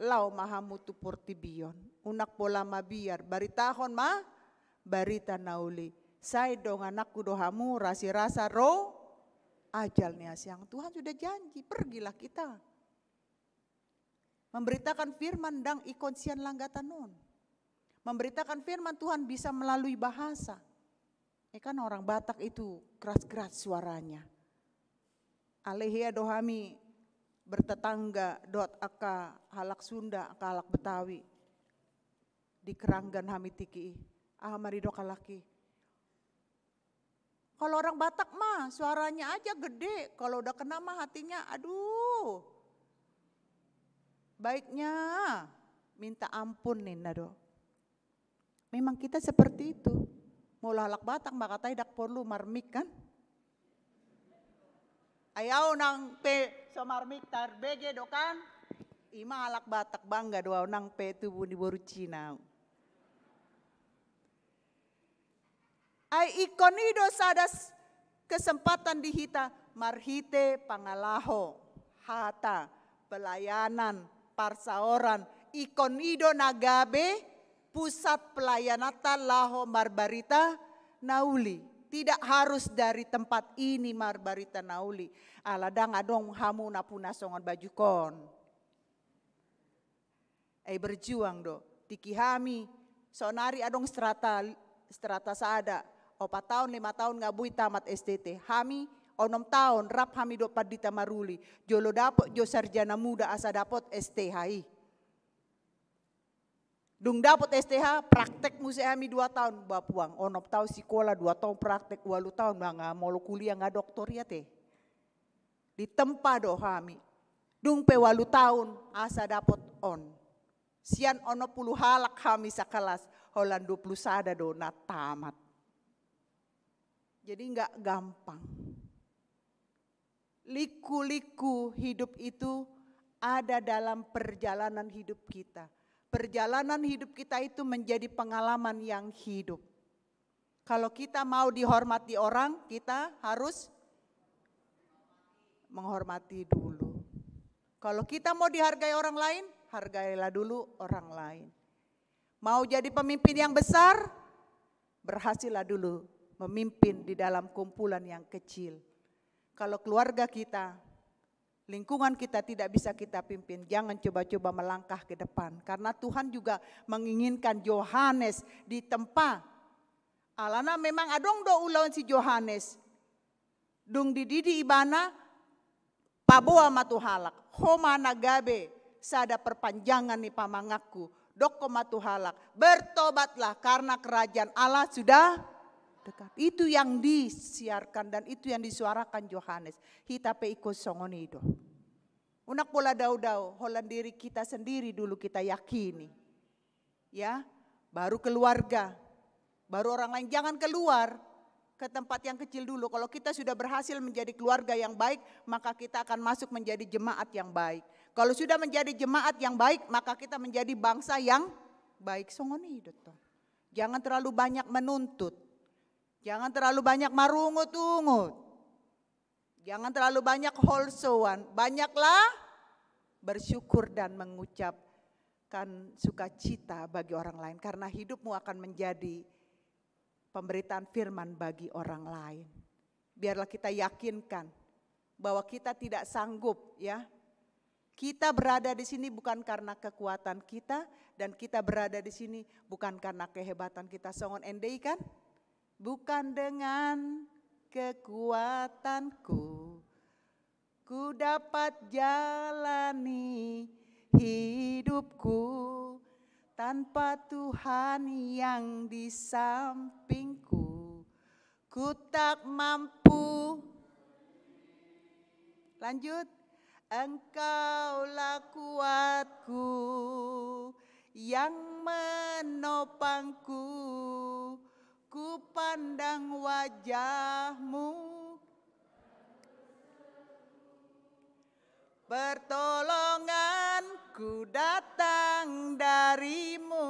lau mahamu tu portibion, unak pola mabiar, baritahon ma, barita nauli. Say dong anakku dohamu rasi rasa ro, ajal ni asyang Tuhan sudah janji, pergilah kita. Memberitakan firman dang ikon sian langgatan non. Memberitakan firman Tuhan bisa melalui bahasa. Kan orang Batak itu keras-keras suaranya. Alehia dohami bertetangga dot aka halak Sunda, aka halak Betawi. Di Keranggan hami tiki, ahamari dokalaki. Kalau orang Batak mah suaranya aja gede, kalau udah kena mah hatinya aduh. Baiknya minta ampun nih nado. Memang kita seperti itu. Mau halak Batak maka tidak perlu marmik kan? Ayaw nang pe so marmik tarbege do kan? Ima halak Batak bangga doa nang pe tubuh di boru Cina. Ay ikonido sadas kesempatan dihita marhite pangalaho hata pelayanan parsaoran ikonido nagabe pusat pelayanata laho marbarita nauli. Tidak harus dari tempat ini marbarita nauli. Aladang adong hamu napuna songon baju kon. Berjuang do. Tiki hami sonari adong strata saada. 4 tahun 5 tahun ngabui tamat STT. Hami 6 tahun rap hami do padita maruli. Jolo dapot jo sarjana muda asa dapot STHI. Dung dapot STH praktek musi kami 2 tahun bapuang. 6 tahun sekolah 2 tahun praktek 8 tahun nga molo kuliah nga doktor ya teh. Di tempat do kami. Dung pe 8 tahun asa dapot on. Sian 60 halak kami sakelas holan 20 sada do na tamat. Jadi enggak gampang. Liku-liku hidup itu ada dalam perjalanan hidup kita. Perjalanan hidup kita itu menjadi pengalaman yang hidup. Kalau kita mau dihormati orang, kita harus menghormati dulu. Kalau kita mau dihargai orang lain, hargailah dulu orang lain. Mau jadi pemimpin yang besar, berhasillah dulu memimpin di dalam kumpulan yang kecil. Kalau keluarga kita, lingkungan kita tidak bisa kita pimpin, jangan coba-coba melangkah ke depan. Karena Tuhan juga menginginkan Yohanes di tempat. Alana memang adong do ulawan si Yohanes. Dung dididi ibana, paboa matuhalak. Homa nagabe, sada perpanjangan ni pamangaku. Doko matuhalak, bertobatlah karena kerajaan Allah sudah dekat. Itu yang disiarkan dan itu yang disuarakan Yohanes. Hita pe iko songonido. Unak pola dau-dau, holan diri kita sendiri dulu kita yakini. Ya, baru keluarga, baru orang lain. Jangan keluar ke tempat yang kecil dulu. Kalau kita sudah berhasil menjadi keluarga yang baik, maka kita akan masuk menjadi jemaat yang baik. Kalau sudah menjadi jemaat yang baik, maka kita menjadi bangsa yang baik. Songonido toh. Jangan terlalu banyak menuntut. Jangan terlalu banyak marungut-ungut. Jangan terlalu banyak holsoan. Banyaklah bersyukur dan mengucapkan sukacita bagi orang lain. Karena hidupmu akan menjadi pemberitaan firman bagi orang lain. Biarlah kita yakinkan bahwa kita tidak sanggup ya. Kita berada di sini bukan karena kekuatan kita. Dan kita berada di sini bukan karena kehebatan kita. Songon endei kan? Bukan dengan kekuatanku, ku dapat jalani hidupku tanpa Tuhan yang di sampingku. Ku tak mampu. Lanjut. Engkaulah kuatku yang menopangku. Ku pandang wajahmu, pertolonganku datang darimu.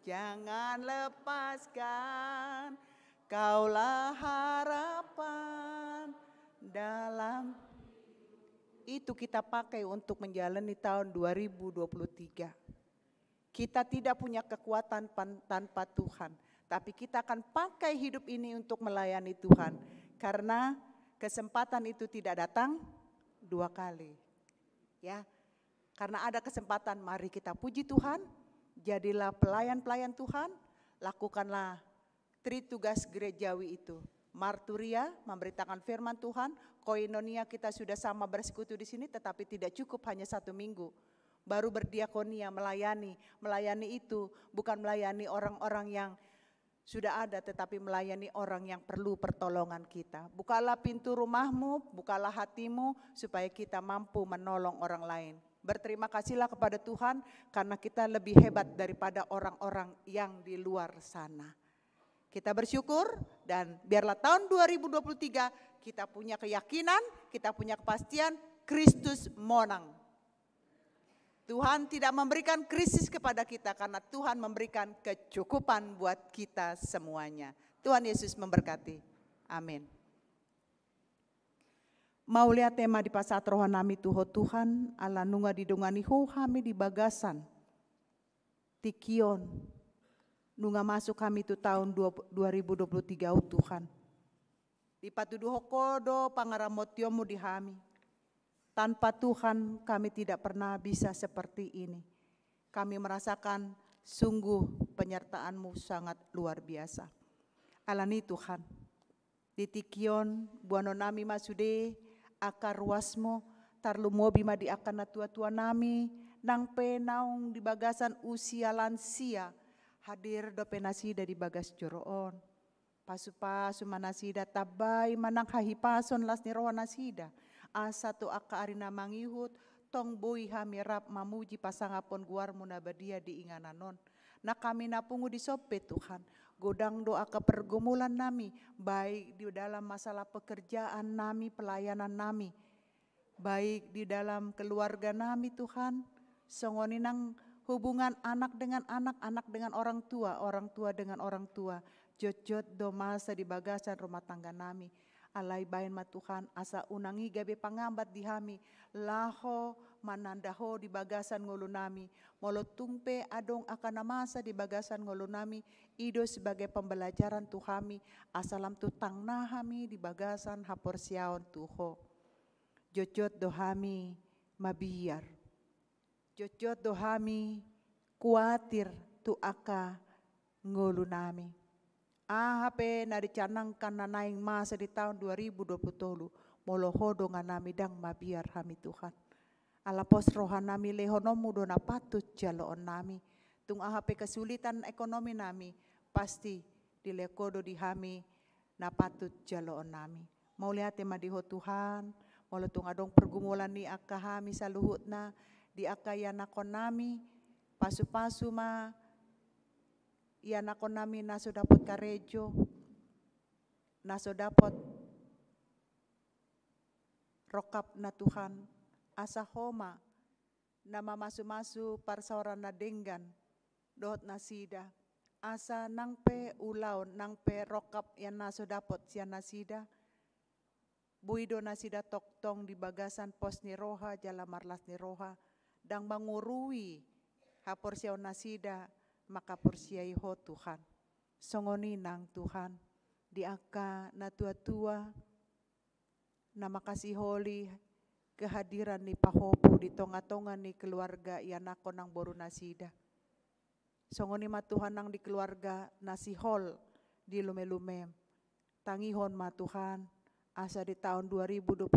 Jangan lepaskan, kaulah harapan dalam. Itu kita pakai untuk menjalani tahun 2023. Kita tidak punya kekuatan tanpa Tuhan, tapi kita akan pakai hidup ini untuk melayani Tuhan. Karena kesempatan itu tidak datang 2 kali. Ya, Karena ada kesempatan, mari kita puji Tuhan, jadilah pelayan-pelayan Tuhan, lakukanlah 3 tugas gerejawi itu. Marturia, memberitakan firman Tuhan, koinonia kita sudah sama bersekutu di sini, tetapi tidak cukup hanya 1 minggu. Baru berdiakonia, melayani itu bukan melayani orang-orang yang sudah ada, tetapi melayani orang yang perlu pertolongan kita. Bukalah pintu rumahmu, bukalah hatimu, supaya kita mampu menolong orang lain. Berterima kasihlah kepada Tuhan, karena kita lebih hebat daripada orang-orang yang di luar sana. Kita bersyukur, dan biarlah tahun 2023 kita punya keyakinan, kita punya kepastian, Kristus menang. Tuhan tidak memberikan krisis kepada kita, karena Tuhan memberikan kecukupan buat kita semuanya. Tuhan Yesus memberkati. Amin. Mau lihat tema di pasat rohanami tuho Tuhan, ala nunga didongani ho kami di bagasan, tikion, nunga masuk kami itu tahun 2023 Tuhan. Di patuduho kodo pangaramotiomu di kami. Tanpa Tuhan kami tidak pernah bisa seperti ini. Kami merasakan sungguh penyertaan-Mu sangat luar biasa. Alani Tuhan, di tikion buano nami masude, akar ruasmo, tarlu mobi ma di akan na tua-tua nami, nang penaung di bagasan usia lansia, hadir do penasida di bagas joroon. Pasu-pasu manasida tabay manang hahipason las ni roa nasida, asa to aka arina mangihut, tong boy hamirap mamuji pasangapon guarmu na badia di ingananon. Na kami napungu di sope Tuhan, godang doa ke pergumulan nami, baik di dalam masalah pekerjaan nami, pelayanan nami, baik di dalam keluarga nami Tuhan, songoni nang hubungan anak dengan anak, anak dengan orang tua dengan orang tua, jot-jot do masa di bagasan rumah tangga nami. Alai bain ma Tuhan, asa unangi gabe pangambat di hami, laho manandaho di bagasan ngulu nami, molo tungpe adong akan masa di bagasan ngulu nami, ido sebagai pembelajaran tuhami, asalam tutang nahami di bagasan hapor siaon tuho. Jojot dohami mabiar, jojot dohami kuatir tu aka ngulu nami. Ahape na dicanangkan na naing masa di tahun 2020, molohodo nga nami dang mabiar hami Tuhan. Alapos rohan nami lehonomu do na patut jaloon nami. Tung ahape kesulitan ekonomi nami, pasti dilekodo di hami na patut jaloon nami. Mau lihat tema diho Tuhan, molo tung adong pergumulan ni aka hami saluhut na, di aka yanakon nami, pasu-pasu ma, yanakon nami naso dapot karejo, naso dapot rokap na Tuhan, asa homa, na mamasu-masu parsaoran na denggan, dohot nasida, asa nangpe ulaon, nangpe rokap yan naso dapot siya nasida, buido nasida toktong di bagasan pos ni roha, jala marlas ni roha, dang mangurui hapor siya nasida, maka porsiai ho Tuhan. Songoni nang Tuhan, di aka na tua-tua, na makasih holi kehadiran ni pahopo di tonga-tonga ni keluarga yanako nang boru nasida. Songoni ma Tuhan nang di keluarga nasihol di lume-lume. Tangihon ma Tuhan, asa di tahun 2020,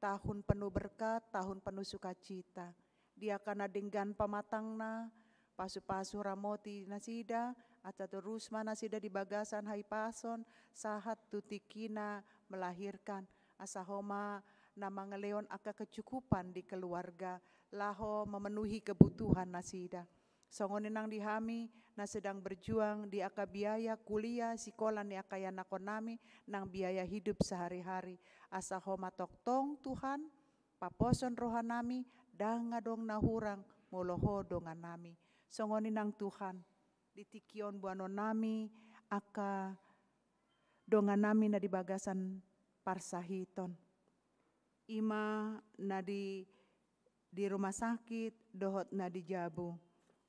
tahun penuh berkat, tahun penuh sukacita. Dia akan adenggan pamatangna, pasu-pasu ramoti nasida, atau terus nasida di bagasan haipason, sahat tutikina melahirkan, asahoma nama ngeleon aka kecukupan di keluarga, laho memenuhi kebutuhan nasida. Songoni nang dihami, na sedang berjuang di aka biaya kuliah, sekolah ni aka yanakon nami, nang biaya hidup sehari-hari. Asahoma toktong Tuhan, paposon rohan nami, dangadong nahurang, moloho dongan nami. Songoni nang Tuhan, ditikion buano nami, aka dongan nami na di bagasan parsahiton. Ima na di rumah sakit, dohot na di Jabu.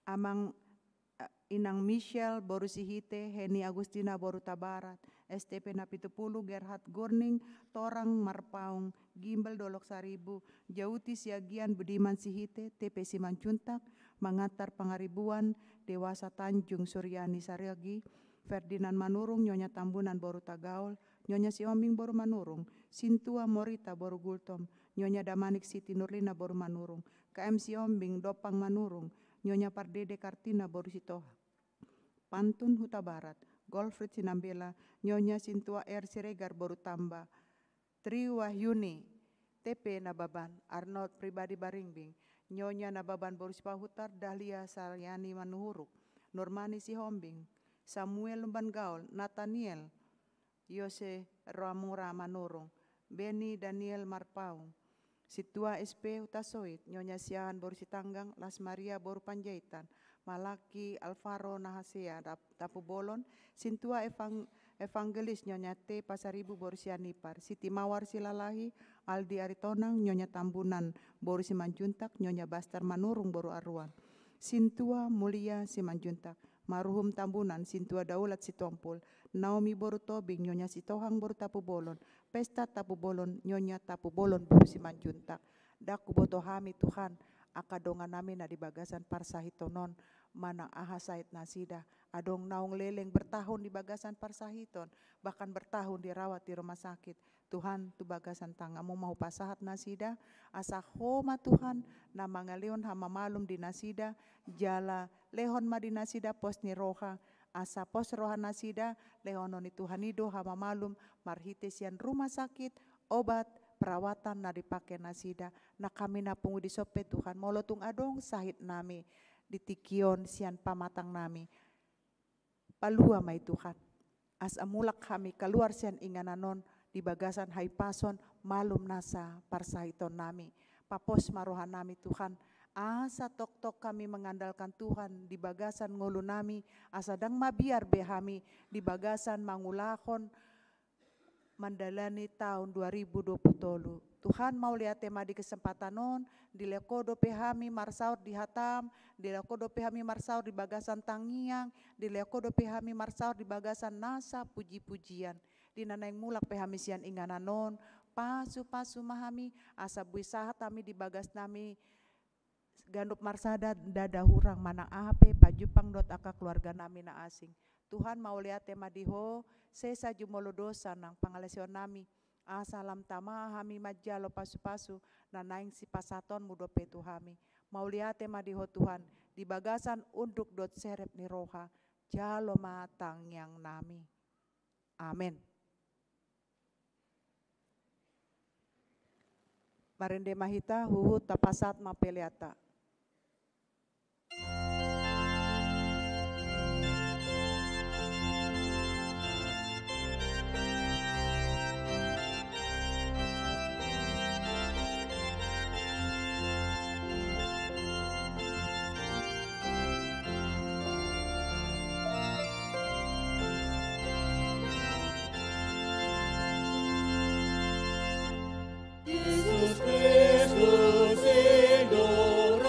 Amang inang Michelle boru sihite, Heni Agustina boru tabarat, STP na 70 Gerhard Gorning, Torang Marpaung, Gimbal Dolok Saribu, Jauti Siagian Budiman Sihite, TP Simanjuntak, Mangatar Pangaribuan, Dewasa Tanjung Suryani Sariagi, Ferdinand Manurung, Nyonya Tambunan Boru Tagaul, Nyonya Siombing Boru Manurung, Sintua Morita Boru Gultom, Nyonya Damanik Siti Nurlina Boru Manurung, KM Siombing Dopang Manurung, Nyonya Pardede Kartina Boru Sitoha, Pantun Huta Barat, Golfrid Sinambela, Nyonya Sintua R. Siregar Boru Tamba, Tri Wahyuni, TP Nababan, Arnold Pribadi Baringbing, Nyonya Nababan Boru Sipahutar, Dahlia Saryani Manuhuruk, Normani Sihombing, Samuel Lumban Gaul, Nathaniel, Yose Ramura Manurung, Beni Daniel Marpaung, Situa SP Utasoit, Nyonya Siahan Boru Sitanggang, Las Maria Boru Panjaitan, Malaki Alvaro Nahasea Tapu Bolon, Sintua Evangelis Nyonya T Pasaribu Boru Sianipar, Siti Mawar Silalahi, Aldi Aritonang, Nyonya Tambunan Boru Simanjuntak, Nyonya Bastar Manurung Boru Arwan, Sintua Mulia Simanjuntak, Maruhum Tambunan, Sintua Daulat Sitompul, Naomi Boru Tobing, Nyonya Sitohang Boru Tapu Bolon, Pesta Tapu Bolon, Nyonya Tapu Bolon Boru Simanjuntak, Daku Botohami Tuhan, akadongan namin na di bagasan parsahitonon, manang ahasait nasida, adong naung leleng bertahun di bagasan parsahiton, bahkan bertahun dirawat di rumah sakit. Tuhan tu bagasan tangamu mau pasahat nasida, asa homa Tuhan, na mangalion hama malum di nasida, jala lehon ma di nasida pos ni roha, asa pos roha nasida, lehono ni Tuhanido hama malum, marhite sian rumah sakit, obat, perawatan na dipakai nasida, na kami na pungu di sope Tuhan, molotung adong sahit nami, di tikion sian pamatang nami, palua may Tuhan, as amulak kami keluar sian ingananon, di bagasan haipason, malum nasa parsahiton nami, papos marohan nami Tuhan, asa tok-tok kami mengandalkan Tuhan, di bagasan ngulu nami, asa dang mabiar behami, di bagasan mangulakon, mandalani tahun 2020. Tuhan mau lihat tema di kesempatan non, di lekodo pehami marsaur di hatam, di lekodo pehami marsaur di bagasan tangiang, di lekodo pehami marsaur di bagasan nasa puji-pujian. Di nanaing mulak pehami sian ingana non, pasu-pasu mahami, asa buisahat kami di bagas nami, gandup marsada dada hurang manang ape, pajupang dot aka keluarga nami na asing. Tuhan mau lihat tema diho, sesa jumolo dosa nang pangalesion nami, asalam tama hami majalo pasu-pasu, nanaing si pasaton mudope Tuhami. Mau lihat tema diho Tuhan, di bagasan unduk dot serep ni roha, jalo matang yang nami. Amin. Marende mahita huhut tapasat mapeliata. Jesús Cristo, Señor.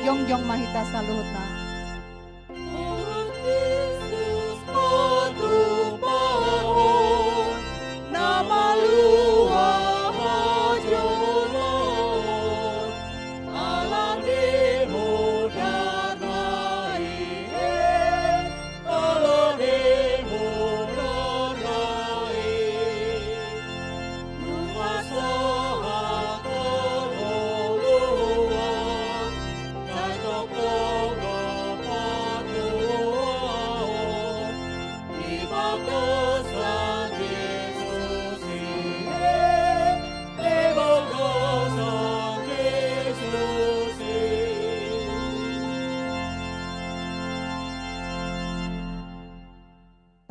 Jongjong mahita saluhutna.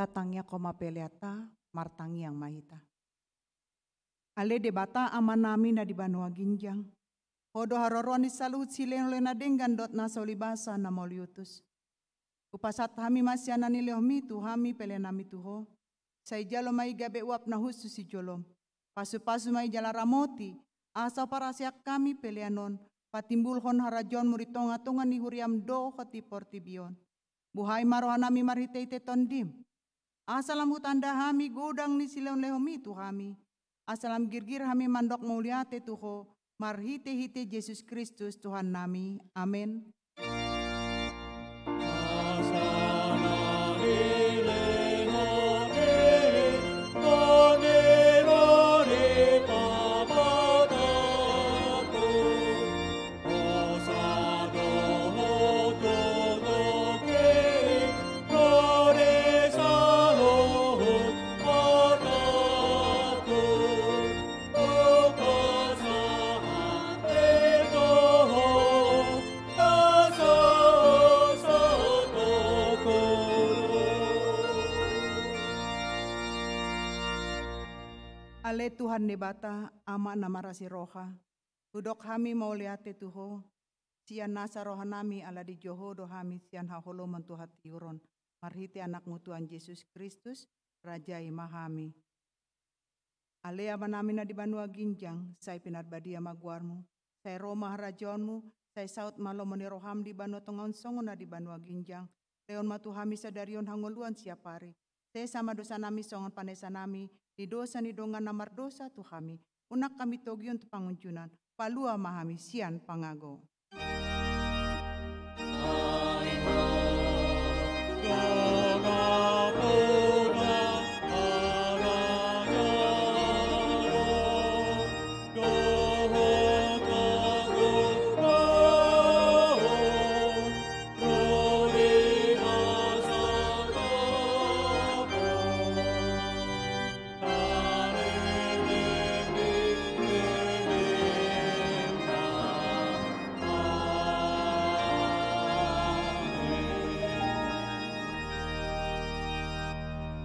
Tatangnya koma peleata, martangi yang mahita. Ale debata amanami na di Banua Ginjang. Hodo haroroni saluhut silen lena denggan dot na solibasa na moliutus. Upasat hami masya nani leomi tu hami pelenami tuho. Say jalo mai gabe uap na husu si jolom. Pasu-pasu mai jala ramoti. Asa parasiak kami peleanon. Patimbul hon harajon muritonga-tonga ni huriam do hoti portibion. Buhai marohanami marhiteite tondim. Asalam hutanda hami godang ni sileon lehomi tu hami. Asalam girgir hami mandok muliate tuho. Marhite-hite Yesus Kristus Tuhan nami. Amin. Ale Tuhan nebata ama namarasi roha. Udok hami mau liate tuho. Sian nasa roha nami ala di joho do hami sian haholo mentuhat tiuron. Marhiti anakmu Tuhan Yesus Kristus, Raja imahami. Ale ama nami na di Banua Ginjang, say pinarbadia maguarmu. Say Roma harajonmu, say saut malo meniroham di Banua Tongon Songon na di Banua Ginjang. Leon matuhami sadarion hanguluan siapari. Say sama dosa nami songon panesa nami. Di dosa ni dongan namar dosa tu kami. Unak kami togion tu pangunjunan. Palua mahami sian pangago. Doa puna,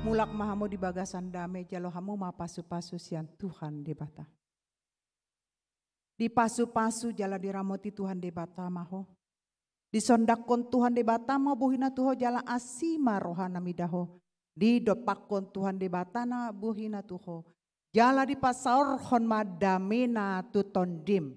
mulak mahamu di bagasan damai jalo hamu ma pasu-pasu sian Tuhan di bata. Di pasu-pasu jala diramoti Tuhan di bata maho. Di sondakon Tuhan di bata ma buhina tuho jala asima rohana midaho. Di dopakon Tuhan di batana buhina tuho. Jala di pasaorhon madamina tutondim.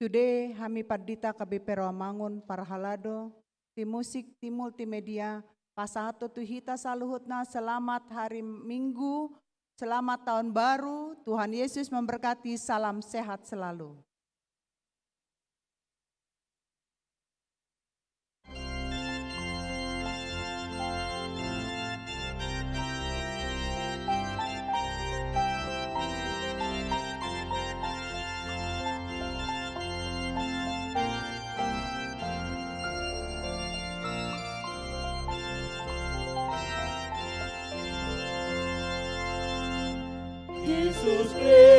Today kami padita KBP Rawamangun para halado, ti musik, ti multimedia, pasato tuhita saluhutna selamat hari Minggu, selamat tahun baru, Tuhan Yesus memberkati, salam sehat selalu. Jesus Christ.